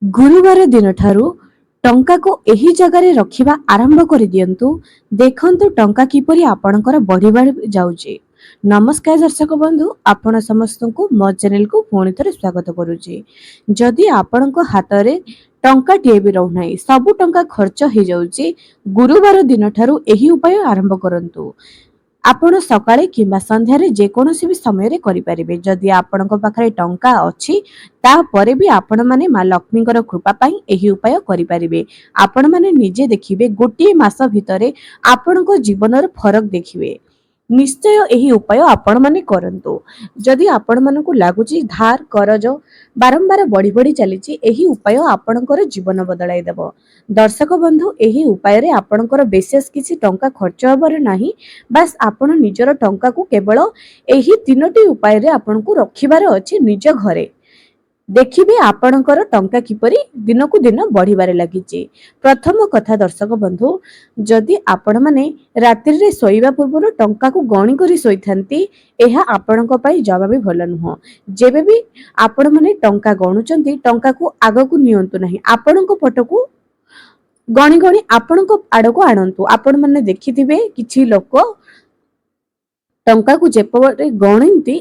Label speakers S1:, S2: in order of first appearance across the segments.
S1: गुरुवार दिन ठारू टंका को एही जगारे रखिबा आरंभ कर दियंतु। देखंतु टंका किपरि आपणकर बढ़िबार जाउची। नमस्कार दर्शक बंधु, आपण समस्तଙ୍କୁ मो चैनल को पुणी थरे स्वागत करूची। जदि आपणक हातरे टंका टिए भी रहु नाही, सब टंका खर्च हो जाउची, गुरुवार दिन ठारू एही उपाय आरंभ करंतु। आपण सकाळे किंबा संध्यारे जेकोसी भी समय करें। जदि आपण पाखे टंका अच्छी तापर भी आपण माने माँ लक्ष्मी कृपा पाई एही उपाय करें। आपण माने निजे देखिबे गोटे मास भितरे आपण जीवन फरक देखिबे। निश्चय यही उपाय आपण माने करंतु। जदि आपण मानकु लागुची धार करज बारंबार बढ़ी बढ़ी चली, एही उपाय आपणकर जीवन बदलाई देव। दर्शक बंधु, एही उपाय रे आपणकर विशेष किसी टंका खर्च हबार नाही। बास आपण निजर टंका को केवल एही तीनोटी उपाय रे आपणकु रखिबार अछि निज घरे। देखिबे आपणकर टंका किपरि दिन को दिन बढ़िबारे लागिची। प्रथम कथा दर्शक बंधु, जदि आपण माने रात्रि रे सोइबा पूर्व टंका को गणी करी सोइथांती, एहा आपणक पई जमा भी भल नुह। जेबे भी आपण माने टंका गणुचंती, टंका को आग को नियंतु नाही, आपणक पटकू गणी गणी आपणक आडको आणंतु। आपण माने देखिथिबे किछि लोक टंका को जेपरे गणिंती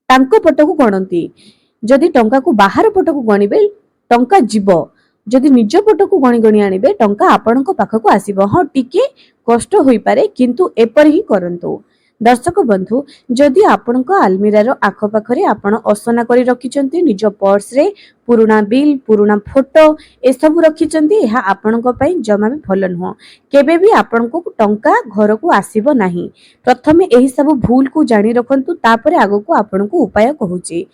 S1: तांको पटकू गणंती। जदि टंका को बाहर पटकू गणिबे टंका जीव, जदि निज पटकू गणी गणी आनिबे टंका आपणक पाखकू आसीबो। हाँ, टिके कष्ट होई पारे, किंतु एपर ही करंतु। दर्शक बंधु, जदि आपणक आलमीरार आख पाखरे आपण असना करी रखिचंती, निज पर्स रे पुराना बिल पुराना फोटो ए सब रखिचंती, एहा आपणक पई जमा भी भल नुह। केबे भी आपणक टंका घर को आसीबो नाही। प्रथमे एही सब भूल को जानी रखंतु, तापरे आगो को आपणक उपाय कहूची।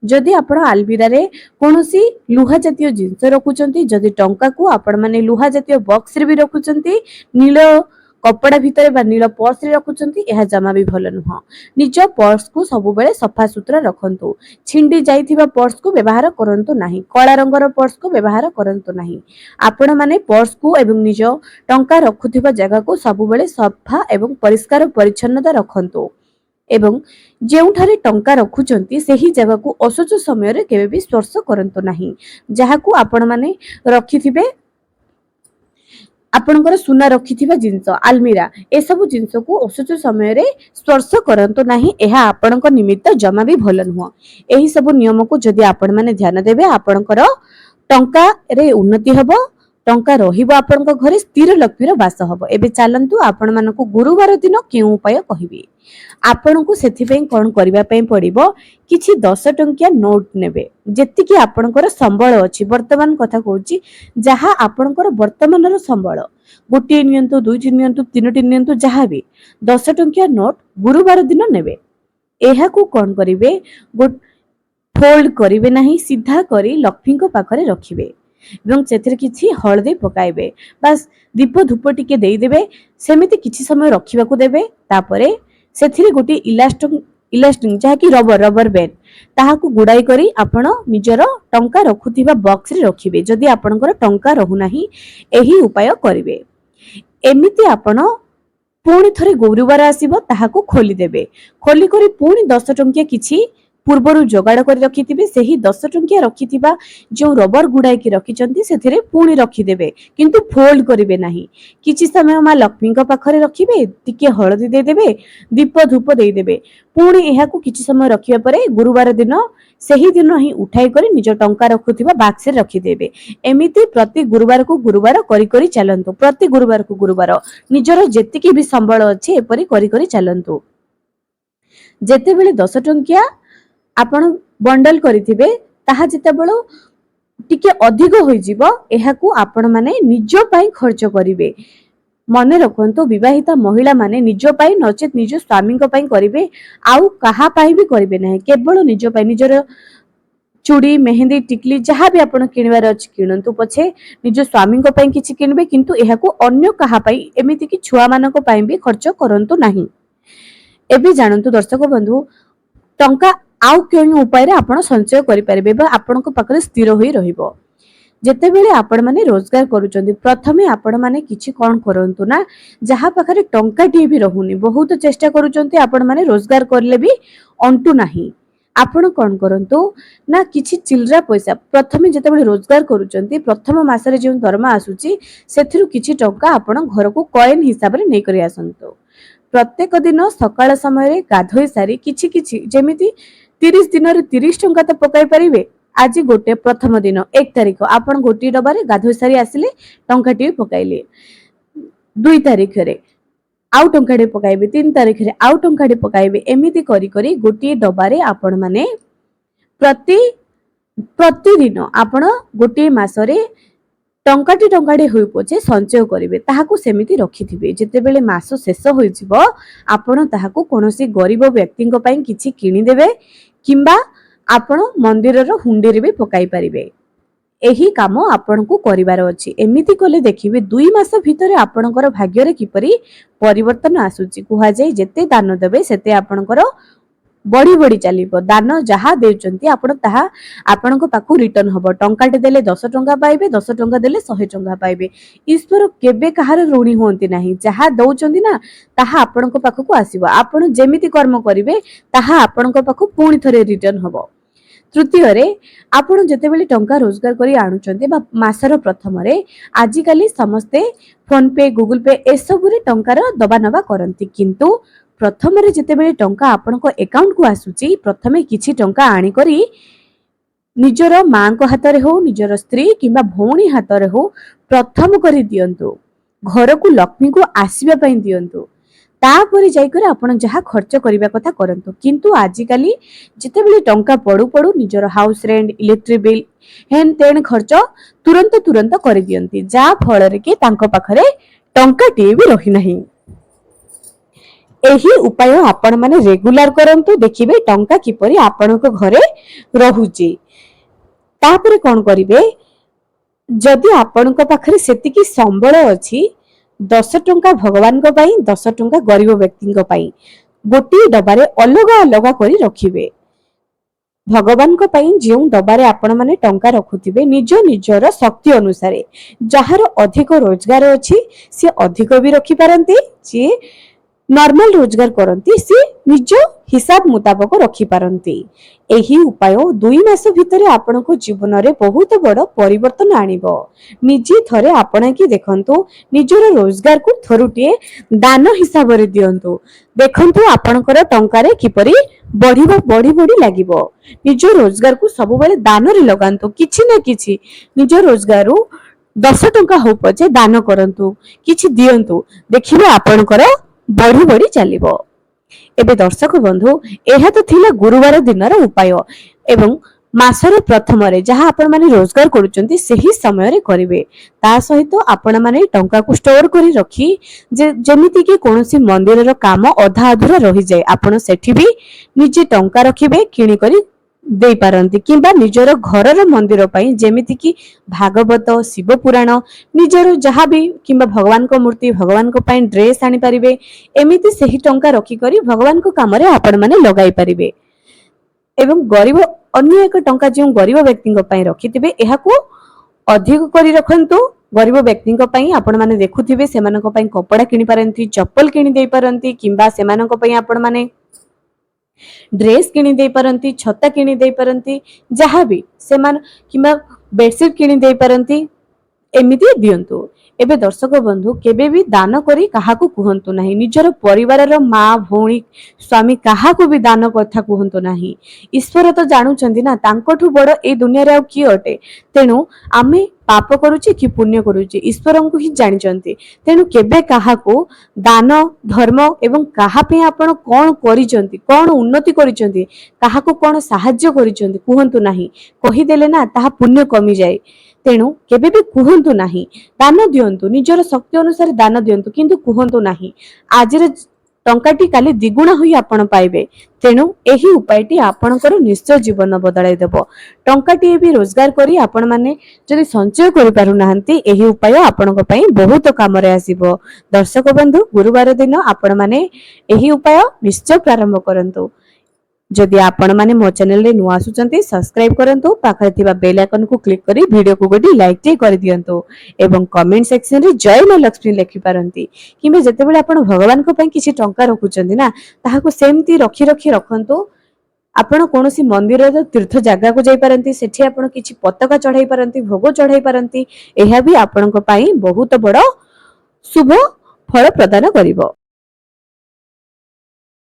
S1: जदि आपण आलमीरा रे कोनोसी लुहा जातीय जिंस रखुचंती, जदि टंका को आपण माने लुहा जातीय बॉक्स रे भी रखुचंती, नील कपड़ा भितरे बा नील पर्स रे रखुचंती, एहा जमा भी भल नुह। निज पर्स को सब बेले सफा सुतरा रखंतु। छिंडी जाइथिबा पर्स को व्यवहार करंतु नाही। कला रंगर पर्स को व्यवहार करंतु नाही। आपण माने पर्स को एवं निज टंका रखुथिबा जगह को सब बेले सफा एवं परिष्कार परिच्छन्नता रखंतु। एवं जेउठारे टंका रखुचंती सेही जगह को असोच समय रे केबे भी स्पर्श करंतु नाही। जहा को आपण माने रखिथिबे आपणकर सुना रखिथिबा जिंस आलमीरा ए सब जिंस को असोच समय रे स्पर्श करंतु नाही। एहा आपणक निमित्त जमा भी भल नुह। एही सब नियम को जदि आपण माने ध्यान देबे, आपणकर टंका रे उन्नति हबो, टंका रहिबो आपणक घरे, स्थिर लक्ष्मीर वास हबो। एबे चालंतु आपण मानकु गुरुवार दिन केउ उपाय कहिबी। आपणकु सेथिपे कोन करिबा पई पड़िबो, किछि 10 टंकिया नोट नेबे। जेतिकी आपणकर संबळ अछि, वर्तमान कथा कहूची, जहा आपणकर वर्तमानर संबळ गोटी नियंतु, दुईटी नियंतु, तीनटी नियंतु, जहा भी 10 टंकिया नोट गुरुवार दिन नेबे। एहा को कोन करिवे, फोल्ड करिवे नाही, सीधा करी लक्ष्मी को पाखरे रखिबे एवं सेथिरे किछि हळदी पकाइबे। बस दीप धूप टिके देई देबे, सेमिति किछि समय रखिबाकू देबे। तापरे सेथिरे गोटे इलास्टिक जहा कि रबर बैंड ताहाकू गुड़ाई करी आपण निजर टंका रखुथिबा बॉक्स रे रखिबे। जदि आपणकर टंका रहु नाही, एही उपाय करिवे। एमिति आपण पुणी थरे गुरुवार आसीबो, ताहाकू खोली देबे। खोली करी पुणी 10 टंकिया किछि पूर्वरु जोगाड़ कर रखिथिबे, सेही 10 टंकिया रखिथिबा जो रबर गुड़ाई की रखिचंती सेथिरे पुणी रखिदेबे, किंतु फोल्ड करिवे नाही। किछि समय माँ लक्ष्मी को पाखरे रखिबे, टिके हळदी दे देबे, दीप धूप दे देबे। पुणी एहाकू किछि समय रखिबा परे गुरुवार दिन सेही दिन ही उठाई करी निज टंका रखुथिबा बॉक्स रे रखिदेबे। एमिति प्रति गुरुवार को गुरुवार करी करी चलंतु। प्रति गुरुवार को गुरुवार निजर जेतिकी भी संबळ अछि एपरि करी करी चलंतु। जेतेबेले 10 टंकिया आपण बंडल करिथिबे, ताहा जेतेबेले टिके अधिक होई जिवो, एहाकू आपण माने निज पई खर्च करिवे। मने रखंतु, विवाहिता महिला माने निज पई नचेत निज स्वामी को पई करिवे, आउ कहा पई भी करिवे नाही। केवल निज पई निजर चूड़ी मेहंदी टिकली जहाँ भी आपण किणवार अछि किणंतु, पछे निज स्वामी को पई किछि किनबे, किंतु एहाकू अन्य कहा पई एमिति कि छुआ मानक पई भी खर्च करंतु नाही। एबे जानंतु दर्शक बंधु, टंका आउ केउ उपाय रे आपण संचय करि परिबे बा आपणक पाखरे स्थिर होई रहिबो। जेतेबेले आपण माने रोजगार करूचंदी, प्रथमे आपण माने किछि कोन करंतु ना, जहा पाखरे टंका टी भी रहुनी, बहुत चेष्टा करूचंती आपण माने रोजगार करले भी अंटू नाही। आपण कौन करंतु ना किछि चिल्ड्रा पैसा प्रथमे जेतेबेले रोजगार करूचंती प्रथम मासरे जो दरमा आसुची सेथिरु किछि टंका आपण घर को कॉइन हिसाब रे नै करी आसंतो। प्रत्येक दिन सकाळ समय रे गाधोई सारी किछि किछि जेमिति 30 दिन रे 30 टंका तो पकाई परिबे। आज गोटे प्रथम दिन 1 तारिख आपण गोटी डबारे गाधोई सारी आसिले टंकाटी पकाइले 2 तारिख रे आउ टंकाटे पकाइबे 3 तारिख रे आउ टंकाटे पकाइबे एमिति करी करी गोटी डबारे आपण माने प्रतिदिन आपण गोटे मासरे टंकाटे होई पछे संचय करिवे ताहाकू सेमिति रखिथिबे। जेतेबेले मास शेष होई जिवो आपण ताहाकू कोनोसी गरीब व्यक्तिଙ୍କ ପାଇଁ किछि किनि देबे किंबा आपण मंदिरर हुंडीरे भी पकाई परिबे। एही काम आपनकू करिवार अछि। एमिति कले देखिबे 2 मास भितरे आपनकर भाग्य रे किपरि परिवर्तन आसुची। कुहा जाय जेते दान देबे सेते आपनकर बड़ी बड़ी चलिबो। दान जहा देउचंती आपण ताहा आपनक पाखु रिटर्न हबो। टंकाटे देले 10 टंका पाइबे 10 टंका देले 100 टंका पाइबे। ईश्वर केबे कहार ऋणी होंती नाही। जहा दउचंती ना ताहा आपनक पाखु आसीबो। आपण जेमिति कर्म करिवे ताहा आपनक पाखु पुणी थरे रिटर्न हबो। तृतीय रे आपण जेतेबेले टंका रोजगार करी आनुचंती बा मासर प्रथम रे आजिकाली समस्ते फोन पे गूगल पे एसबु रे टंकार दबा नबा करंती। किंतु प्रथम रे जेतेबेले टंका आपनको अकाउंट को आसुची प्रथमे किछि टंका आनी करी निजर मां को हाथ रे हो निजर स्त्री किंबा भौणी हाथ रे हो प्रथम करी दियंतु। घर को लक्ष्मी को आसीबा पई दियंतु। तापरे जाइकर आपण जहा खर्च करिबा कथा करंतु। किंतु आजिकाली जेतेबेले टंका पडू पडू निजर हाउस रेंट इलेक्ट्रिक बिल हेन तेन खर्च तुरंत करि दियंती। जा फल रे के तांको पाखरे टंका टी भी रही नाही। एही उपाय आपण माने रेगुलर करंतु देखिबे टंका किपरि आपनको घरे रहुची। तापरे कोन करिवे जदि आपनको पाखरे सेतिकी संबळ अछि 10 टंका भगवान को पाई 10 टंका गरीब व्यक्ति को पाई गोटी डबारे अलगा अलगा करी रखिबे। भगवान को पाई जो डबारे आपण माने टंका रखुथिबे निज निजर शक्ति अनुसार जहार अधिक रोजगार अछि से अधिक भी रखि पारंती। जे नॉर्मल रोजगार करंती से निज हिसाब मुताबक रखि पारंती। एही उपाय 2 मास भितरे आपनको जीवन रे बहुत बड़ परिवर्तन आनिबो। निजी थरे आपण की देखंतु निजर रोजगार को थरुटिए दान हिसाब रे दियंतु। देखंतु आपनकर टंका रे किपरि बढ़ी लागिबो। निज रोजगार को सब बेले दान रे लगांतु। किछि ना किछि निज रोजगार 10 टंका हो पछे दान करंतु किछि दियंतु। देखिबे आपनकर बढ़ी चलिबो। एबे दर्शक बंधु एहा तो थिला गुरुवार दिनर उपाय एवं मासर प्रथम रे जहा आपण माने रोजगार करूचंती सही समय रे करिवे। ता सहित आपण माने टंका को स्टोर करी रखी जेमिति कि कोनोसी मंदिर रो काम अधा अधूरा रही जाय आपण सेठी भी निजे टंका रखिबे किणी करी देई पारंती किंबा निजर घरर मंदिर पई जेमिति कि भागवत शिव पुराण निजर जहा भी किंबा भगवान को मूर्ति भगवान को पई ड्रेस आनी परिबे। एमिति सही टंका रखी करी भगवान को काम रे आपण माने लगाई परिबे। एवं गरीब अन्य एक टंका जो गरीब व्यक्ति पई रखिथिबे एहाकू अधिक करी रखंतु। गरीब व्यक्ति पई आपण माने देखुथिबे सेमानक पई कपड़ा किनि पारंती चप्पल किनि देई पारंती किंबा सेमानक पई आपण माने ड्रेस किनि देई पारंती छता किनि देई पारंती जहा भी सेमान किंबा बेडशीट किनि देई पारंती एमिति दियंतु। एबे दर्शक बंधु केबे भी दान करी काहाकू कुहंतु नाही। निजर परिवारर मां भौणी स्वामी काहाकू भी दान कथा कुहंतु नाही। ईश्वर तो जानुचंदी ना तांकोठु बड़ ए दुनिया रे आ की अटे। तेनु आमे पाप करूची कि पुण्य करूची ईश्वरंकु ही जानिचंती। तेनु केबे काहाकू दान धर्म एवं काहा पे आपण कोन करिचंती कोन उन्नति करिचंती काहाकू कोन सहाय्य करिचंती कुहंतु नाही। कहि देले ना ताहा पुण्य कमी जाय। तेणु केबे भी कुहंतु नाही। दान दियंतु निजर शक्ति अनुसार दान दियंतु किंतु कुहंतु नाही आज रे टंकाटी काली द्विगुण होई आपण पाइबे। तेणु एही उपायटी आपणकर निश्चय जीवन बदलाई देबो। टंकाटी भी रोजगार करी आपण माने जदि संचय करि पारु नाहंती एही उपाय आपणक पई बहुत काम रे आसीबो। दर्शक बंधु गुरुवार दिन आपण माने एही उपाय निश्चय प्रारंभ करंतु। जदि आपण माने मो चैनल रे नुआ आसुचंती सब्सक्राइब करंतु पाखरे थिबा बेल आइकन को क्लिक करी वीडियो को गोटी लाइक टे कर दियंतु एवं कमेंट सेक्शन रे जय मां लक्ष्मी लिखि पारंती। किबे जतेबेले आपण भगवान को पई किछि टंका रखुचंती ना ताहाको सेमती रखी रखंतु ଆପଣ କୌଣସି ମନ୍ଦିରର ତୀର୍ଥ ଜାଗାକୁ ଯାଇପାରନ୍ତି, ସେଠି ଆପଣ କିଛି ପତାକା ଚଢାଇ ପାରନ୍ତି, ଭୋଗ ଚଢାଇ ପାରନ୍ତି। ଏହା ବି ଆପଣଙ୍କ ପାଇଁ ବହୁତ ବଡ ଶୁଭ ଫଳ ପ୍ରଦାନ କରିବ।